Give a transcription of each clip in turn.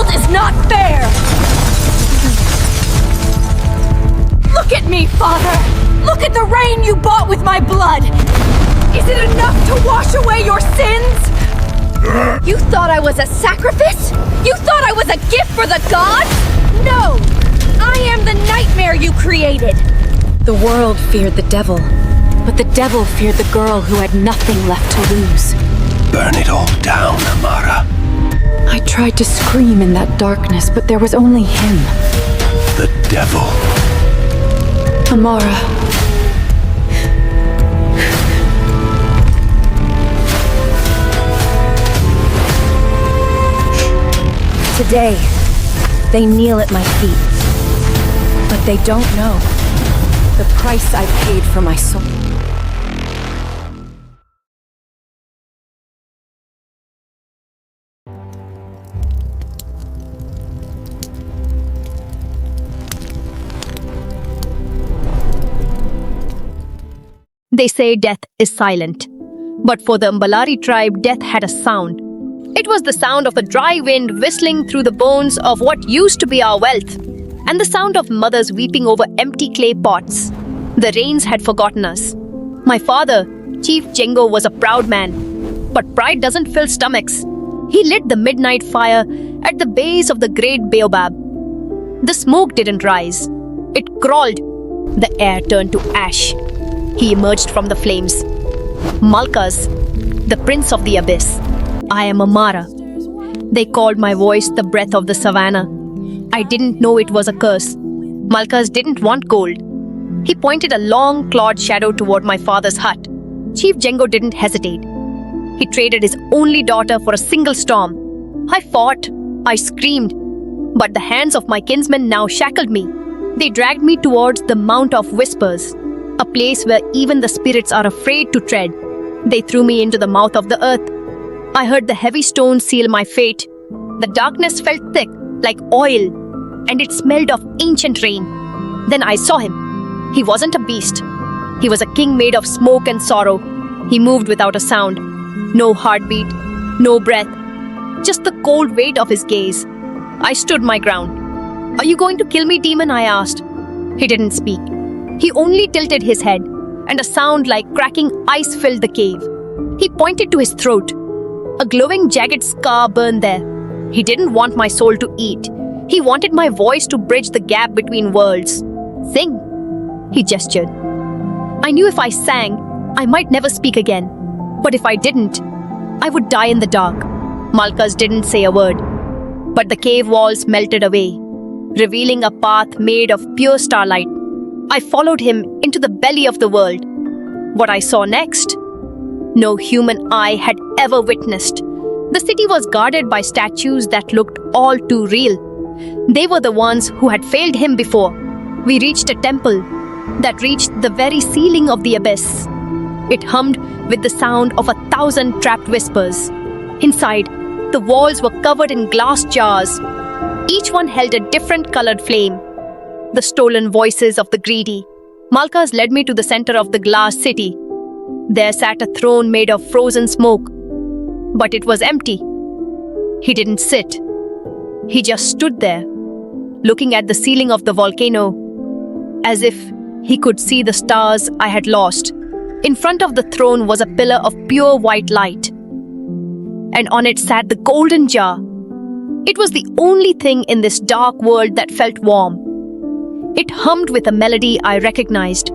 world is not fair! Look at me, Father! Look at the rain you bought with my blood! Is it enough to wash away your sins? You thought I was a sacrifice? You thought I was a gift for the gods? No! I am the nightmare you created! The world feared the devil, but the devil feared the girl who had nothing left to lose. Burn it all down, Amara. I tried to scream in that darkness, but there was only him. The devil. Amara. Today, they kneel at my feet. But they don't know the price I paid for my soul. They say death is silent. But for the Umbalari tribe, death had a sound. It was the sound of the dry wind whistling through the bones of what used to be our wealth, and the sound of mothers weeping over empty clay pots. The rains had forgotten us. My father, Chief Jeno, was a proud man. But pride doesn't fill stomachs. He lit the midnight fire at the base of the great baobab. The smoke didn't rise. It crawled. The air turned to ash. He emerged from the flames. Mulkas, the prince of the abyss. I am Amara. They called my voice the breath of the Savannah. I didn't know it was a curse. Mulkas didn't want gold. He pointed a long clawed shadow toward my father's hut. Chief Jeno didn't hesitate. He traded his only daughter for a single storm. I fought. I screamed. But the hands of my kinsmen now shackled me. They dragged me towards the Mount of Whispers, a place where even the spirits are afraid to tread. They threw me into the mouth of the earth. I heard the heavy stones seal my fate. The darkness felt thick, like oil, and it smelled of ancient rain. Then I saw him. He wasn't a beast. He was a king made of smoke and sorrow. He moved without a sound. No heartbeat, no breath, just the cold weight of his gaze. I stood my ground. "Are you going to kill me, demon?" I asked. He didn't speak. He only tilted his head, and a sound like cracking ice filled the cave. He pointed to his throat. A glowing, jagged scar burned there. He didn't want my soul to eat. He wanted my voice to bridge the gap between worlds. "Sing," he gestured. I knew if I sang, I might never speak again. But if I didn't, I would die in the dark. Mulkas didn't say a word. But the cave walls melted away, revealing a path made of pure starlight. I followed him into the belly of the world. What I saw next, no human eye had ever witnessed. The city was guarded by statues that looked all too real. They were the ones who had failed him before. We reached a temple that reached the very ceiling of the abyss. It hummed with the sound of 1,000 trapped whispers. Inside, the walls were covered in glass jars. Each one held a different colored flame. The stolen voices of the greedy. Mulkas led me to the center of the glass city. There sat a throne made of frozen smoke. But it was empty. He didn't sit. He just stood there, looking at the ceiling of the volcano, as if he could see the stars I had lost. In front of the throne was a pillar of pure white light, and on it sat the golden jar. It was the only thing in this dark world that felt warm. It hummed with a melody I recognized.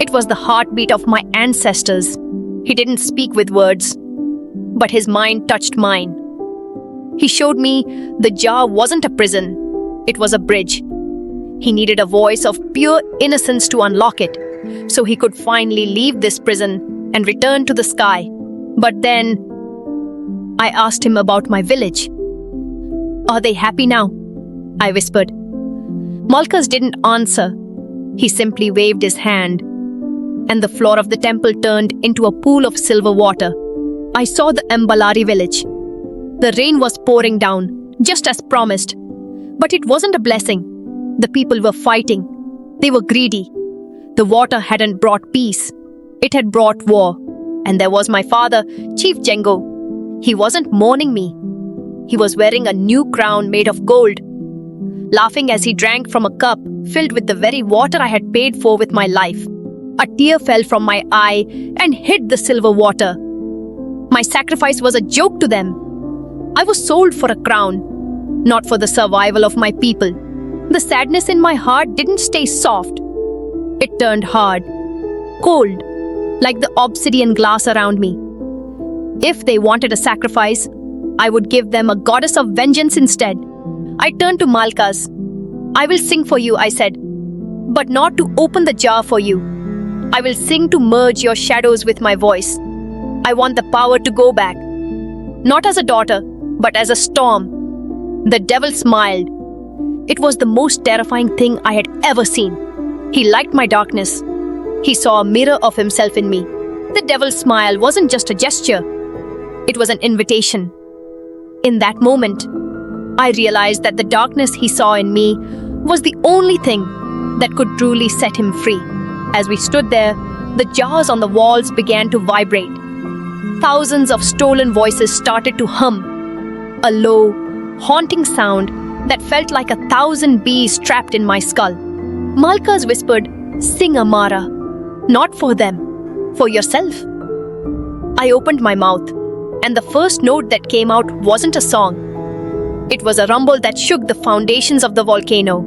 It was the heartbeat of my ancestors. He didn't speak with words, but his mind touched mine. He showed me the jar wasn't a prison. It was a bridge. He needed a voice of pure innocence to unlock it, so he could finally leave this prison and return to the sky. But then, I asked him about my village. "Are they happy now?" I whispered. Mulkas didn't answer. He simply waved his hand, and the floor of the temple turned into a pool of silver water. I saw the Umbalari village. The rain was pouring down, just as promised. But it wasn't a blessing. The people were fighting. They were greedy. The water hadn't brought peace. It had brought war. And there was my father, Chief Jeno. He wasn't mourning me. He was wearing a new crown made of gold, laughing as he drank from a cup filled with the very water I had paid for with my life. A tear fell from my eye and hid the silver water. My sacrifice was a joke to them. I was sold for a crown, not for the survival of my people. The sadness in my heart didn't stay soft. It turned hard, cold, like the obsidian glass around me. If they wanted a sacrifice, I would give them a goddess of vengeance instead. I turned to Mulkas. I will sing for you, I said, but not to open the jar for you. I will sing to merge your shadows with my voice. I want the power to go back, not as a daughter, but as a storm. The devil smiled. It was the most terrifying thing I had ever seen. He liked my darkness. He saw a mirror of himself in me. The devil's smile wasn't just a gesture. It was an invitation. In that moment, I realized that the darkness he saw in me was the only thing that could truly set him free. As we stood there, the jars on the walls began to vibrate. Thousands of stolen voices started to hum, a low, haunting sound that felt like 1,000 bees trapped in my skull. Mulkas whispered, "Sing Amara, not for them, for yourself." I opened my mouth, and the first note that came out wasn't a song. It was a rumble that shook the foundations of the volcano.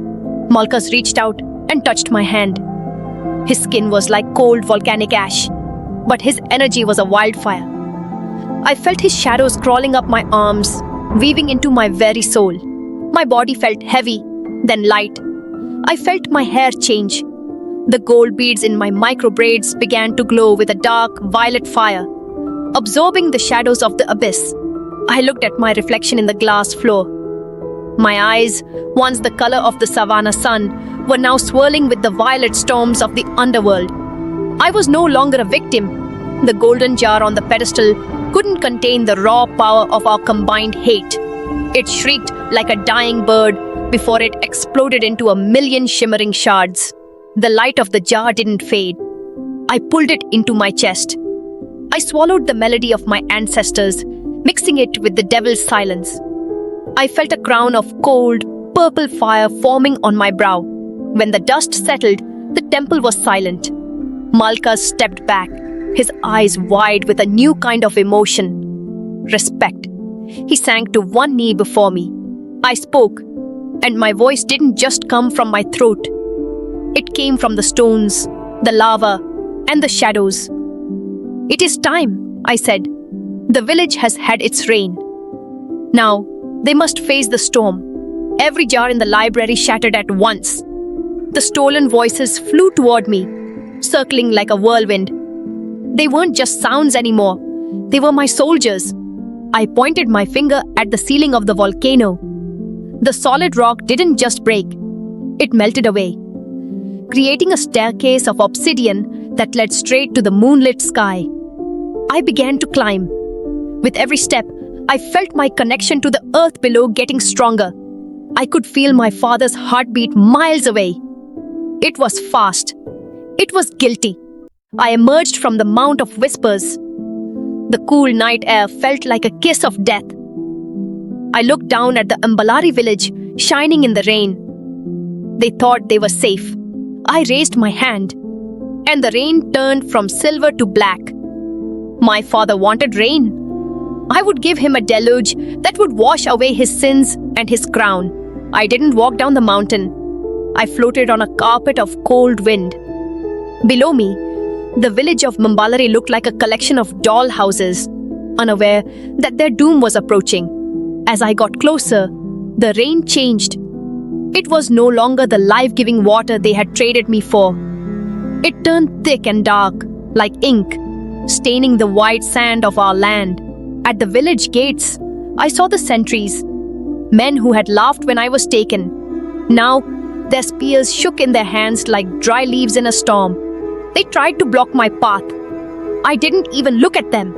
Mulkas reached out and touched my hand. His skin was like cold volcanic ash, but his energy was a wildfire. I felt his shadows crawling up my arms, weaving into my very soul. My body felt heavy, then light. I felt my hair change. The gold beads in my micro braids began to glow with a dark violet fire, absorbing the shadows of the abyss. I looked at my reflection in the glass floor. My eyes, once the color of the Savannah sun, were now swirling with the violet storms of the underworld. I was no longer a victim. The golden jar on the pedestal couldn't contain the raw power of our combined hate. It shrieked like a dying bird before it exploded into a million shimmering shards. The light of the jar didn't fade. I pulled it into my chest. I swallowed the melody of my ancestors, mixing it with the devil's silence. I felt a crown of cold, purple fire forming on my brow. When the dust settled, the temple was silent. Mulkas stepped back, his eyes wide with a new kind of emotion. Respect. He sank to one knee before me. I spoke, and my voice didn't just come from my throat. It came from the stones, the lava, and the shadows. "It is time," I said. "The village has had its reign. Now, they must face the storm." Every jar in the library shattered at once. The stolen voices flew toward me, circling like a whirlwind. They weren't just sounds anymore. They were my soldiers. I pointed my finger at the ceiling of the volcano. The solid rock didn't just break. It melted away, creating a staircase of obsidian that led straight to the moonlit sky. I began to climb. With every step, I felt my connection to the earth below getting stronger. I could feel my father's heartbeat miles away. It was fast. It was guilty. I emerged from the Mount of Whispers. The cool night air felt like a kiss of death. I looked down at the Umbalari village, shining in the rain. They thought they were safe. I raised my hand, and the rain turned from silver to black. My father wanted rain. I would give him a deluge that would wash away his sins and his crown. I didn't walk down the mountain. I floated on a carpet of cold wind. Below me, the village of Umbalari looked like a collection of doll houses, unaware that their doom was approaching. As I got closer, the rain changed. It was no longer the life-giving water they had traded me for. It turned thick and dark, like ink, staining the white sand of our land. At the village gates, I saw the sentries, men who had laughed when I was taken. Now, their spears shook in their hands like dry leaves in a storm. They tried to block my path. I didn't even look at them.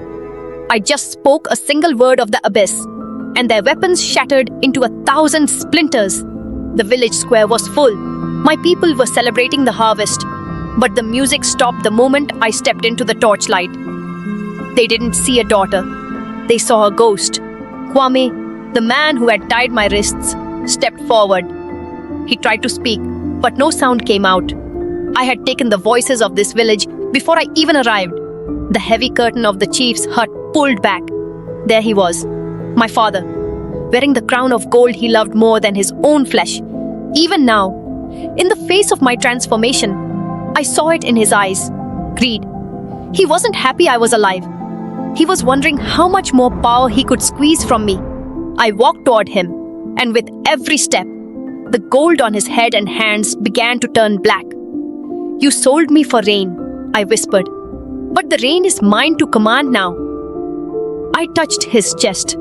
I just spoke a single word of the abyss, and their weapons shattered into 1,000 splinters. The village square was full. My people were celebrating the harvest, but the music stopped the moment I stepped into the torchlight. They didn't see a daughter. They saw a ghost. Kwame, The man who had tied my wrists stepped forward. He tried to speak, but no sound came out. I had taken the voices of this village before I even arrived. The heavy curtain of the chief's hut pulled back. There he was, my father, wearing the crown of gold he loved more than his own flesh. Even now, in the face of my transformation, I saw it in his eyes. Greed. He wasn't happy I was alive. He was wondering how much more power he could squeeze from me. I walked toward him, and with every step, the gold on his head and hands began to turn black. "You sold me for rain," I whispered. "But the rain is mine to command now." I touched his chest,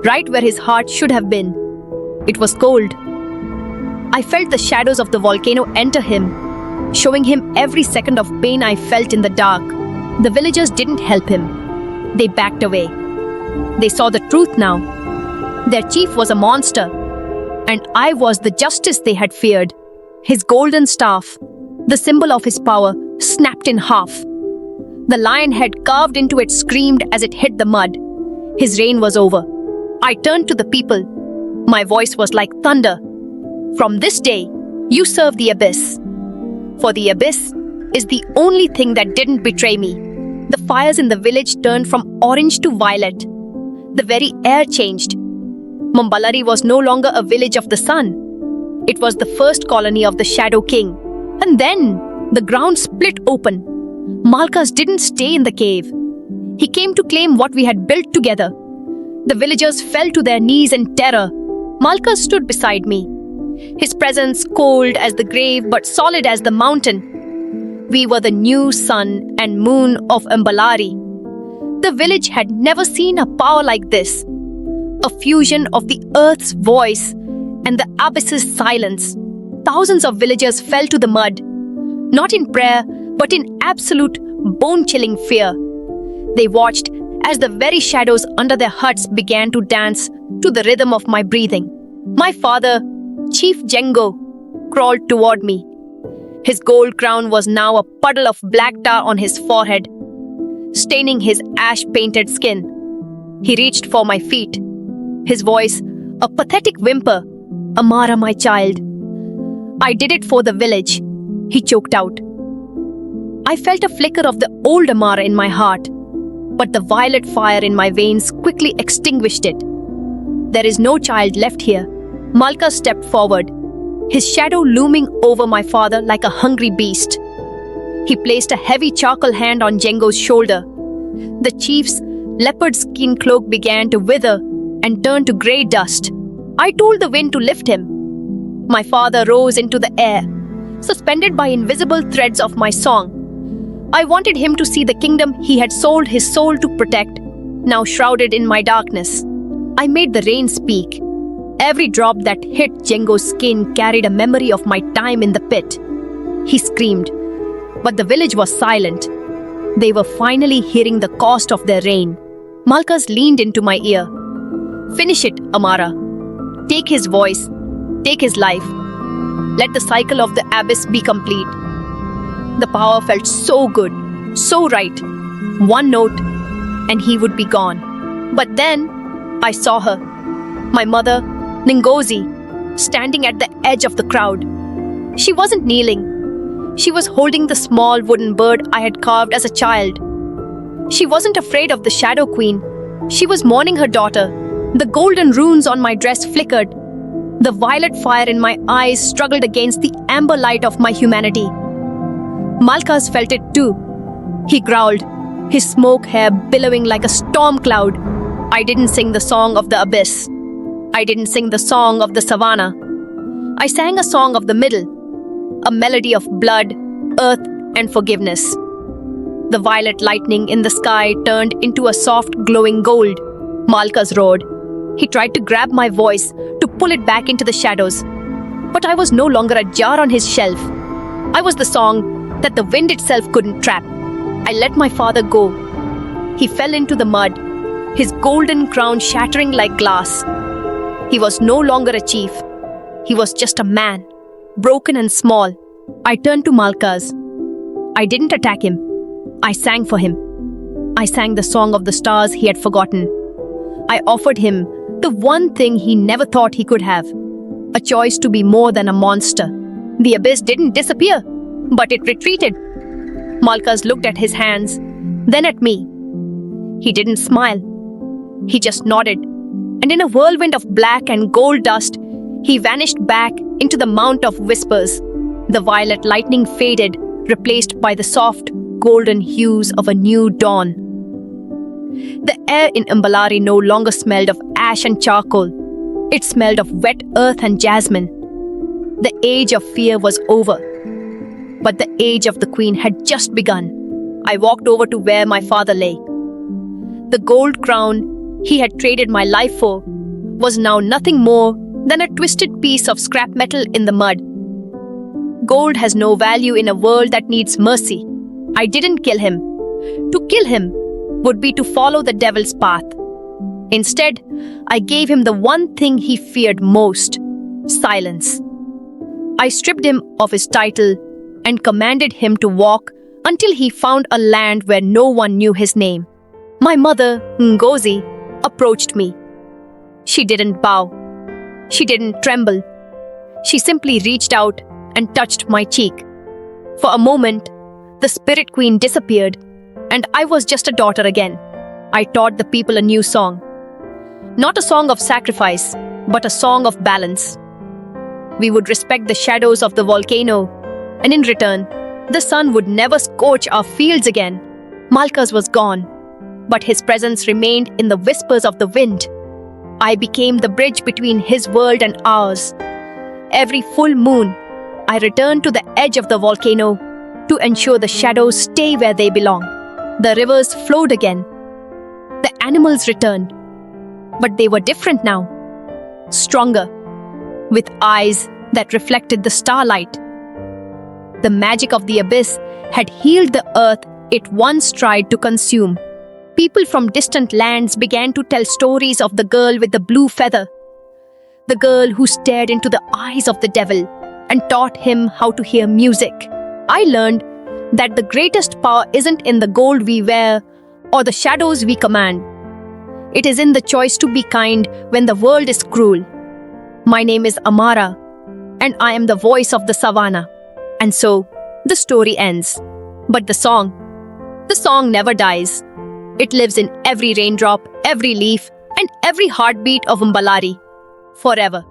right where his heart should have been. It was cold. I felt the shadows of the volcano enter him, showing him every second of pain I felt in the dark. The villagers didn't help him. They backed away. They saw the truth now. Their chief was a monster, and I was the justice they had feared. His golden staff, the symbol of his power, snapped in half. The lion head carved into it screamed as it hit the mud. His reign was over. I turned to the people. My voice was like thunder. "From this day, you serve the abyss. For the abyss is the only thing that didn't betray me." The fires in the village turned from orange to violet. The very air changed. Umbalari was no longer a village of the sun. It was the first colony of the Shadow King. And then, the ground split open. Mulkas didn't stay in the cave. He came to claim what we had built together. The villagers fell to their knees in terror. Mulkas stood beside me. His presence cold as the grave but solid as the mountain. We were the new sun and moon of Umbalari. The village had never seen a power like this. A fusion of the earth's voice and the abyss's silence. Thousands of villagers fell to the mud, not in prayer, but in absolute bone-chilling fear. They watched as the very shadows under their huts began to dance to the rhythm of my breathing. My father, Chief Jeno, crawled toward me. His gold crown was now a puddle of black tar on his forehead, staining his ash-painted skin. He reached for my feet. His voice, a pathetic whimper. "Amara, my child. I did it for the village," he choked out. I felt a flicker of the old Amara in my heart, but the violet fire in my veins quickly extinguished it. "There is no child left here." Mulkas stepped forward, his shadow looming over my father like a hungry beast. He placed a heavy charcoal hand on Jeno's shoulder. The chief's leopard skin cloak began to wither and turn to grey dust. I told the wind to lift him. My father rose into the air, suspended by invisible threads of my song. I wanted him to see the kingdom he had sold his soul to protect, now shrouded in my darkness. I made the rain speak. Every drop that hit Jeno's skin carried a memory of my time in the pit. He screamed, but the village was silent. They were finally hearing the cost of their reign. Mulkas leaned into my ear. "Finish it, Amara. Take his voice, take his life. Let the cycle of the abyss be complete." The power felt so good, so right. One note, and he would be gone. But then, I saw her. My mother, Ngozi, standing at the edge of the crowd. She wasn't kneeling. She was holding the small wooden bird I had carved as a child. She wasn't afraid of the Shadow Queen. She was mourning her daughter. The golden runes on my dress flickered. The violet fire in my eyes struggled against the amber light of my humanity. Mulkas felt it too. He growled, his smoke hair billowing like a storm cloud. I didn't sing the song of the abyss. I didn't sing the song of the Savannah. I sang a song of the middle, a melody of blood, earth, and forgiveness. The violet lightning in the sky turned into a soft, glowing gold. Mulkas roared. He tried to grab my voice, to pull it back into the shadows. But I was no longer a jar on his shelf. I was the song that the wind itself couldn't trap. I let my father go. He fell into the mud, his golden crown shattering like glass. He was no longer a chief. He was just a man, broken and small. I turned to Mulkas. I didn't attack him. I sang for him. I sang the song of the stars he had forgotten. I offered him the one thing he never thought he could have, a choice to be more than a monster. The abyss didn't disappear, but it retreated. Mulkas looked at his hands, then at me. He didn't smile. He just nodded, and in a whirlwind of black and gold dust, he vanished back into the Mount of Whispers. The violet lightning faded, replaced by the soft, golden hues of a new dawn. The air in Umbalari no longer smelled of ash and charcoal. It smelled of wet earth and jasmine. The age of fear was over, but the age of the queen had just begun. I walked over to where my father lay. The gold crown he had traded my life for was now nothing more than a twisted piece of scrap metal in the mud. Gold has no value in a world that needs mercy. I didn't kill him. To kill him would be to follow the devil's path. Instead, I gave him the one thing he feared most: silence. I stripped him of his title and commanded him to walk until he found a land where no one knew his name. My mother, Ngozi, approached me. She didn't bow. She didn't tremble. She simply reached out and touched my cheek. For a moment, the spirit queen disappeared, and I was just a daughter again. I taught the people a new song. Not a song of sacrifice, but a song of balance. We would respect the shadows of the volcano, and in return, the sun would never scorch our fields again. Mulkas was gone, but his presence remained in the whispers of the wind. I became the bridge between his world and ours. Every full moon, I returned to the edge of the volcano to ensure the shadows stay where they belong. The rivers flowed again. The animals returned, but they were different now. Stronger, with eyes that reflected the starlight. The magic of the abyss had healed the earth it once tried to consume. People from distant lands began to tell stories of the girl with the blue feather, the girl who stared into the eyes of the devil and taught him how to hear music. I learned that the greatest power isn't in the gold we wear or the shadows we command. It is in the choice to be kind when the world is cruel. My name is Amara, and I am the voice of the Savannah. And so, the story ends. But the song never dies. It lives in every raindrop, every leaf, and every heartbeat of Umbalari. Forever.